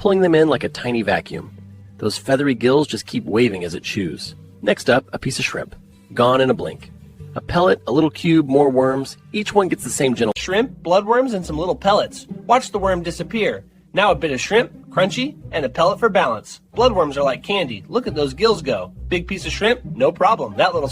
Pulling them in like a tiny vacuum. Those feathery gills just keep waving as it chews. Next up, a piece of shrimp. Gone in a blink. A pellet, a little cube, more worms. Each one gets the same gentle shrimp, bloodworms, and some little pellets. Watch the worm disappear. Now a bit of shrimp, crunchy, and a pellet for balance. Bloodworms are like candy. Look at those gills go. Big piece of shrimp, no problem. That little